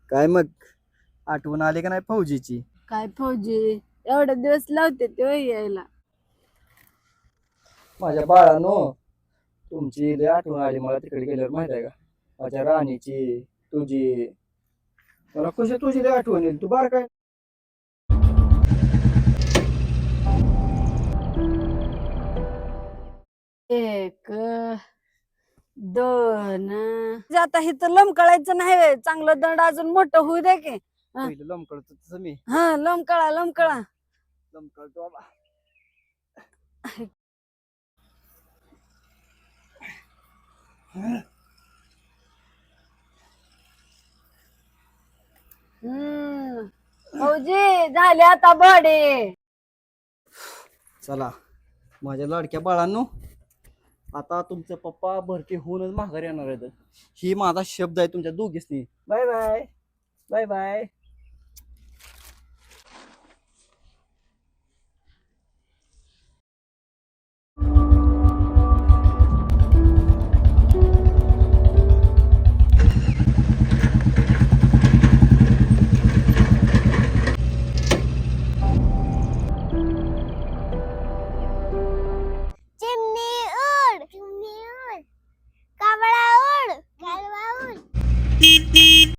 काय मग आठवण आली का नाही फौजीची? काय फौजी एवढे दिवस लावते ते होय यायला. माझ्या बाळानो, तुमची लय आठवण आली मला तिकडे गेल्यावर, माहित आहे का? माझ्या राणीची, तुझी. मला कशी तुझी लय आठवण येईल. तू बार काय? एक दोन आता इथं लोंबकळायचं नाही व्हय. चांगलं दंड अजून मोठं होऊ दे की. पहिलं लमकळत तसं मी हा लोंबकळा लोंबकळा. लमकळतो बाबा. फौजी झाले आता बॉडी. चला माझ्या लाडक्या बाळांनो, आता तुमचे पप्पा भरती होऊनच माघारी येणार आहेत. ही माझा शब्द आहे तुमच्या दोघीसनी. Bye bye bye bye.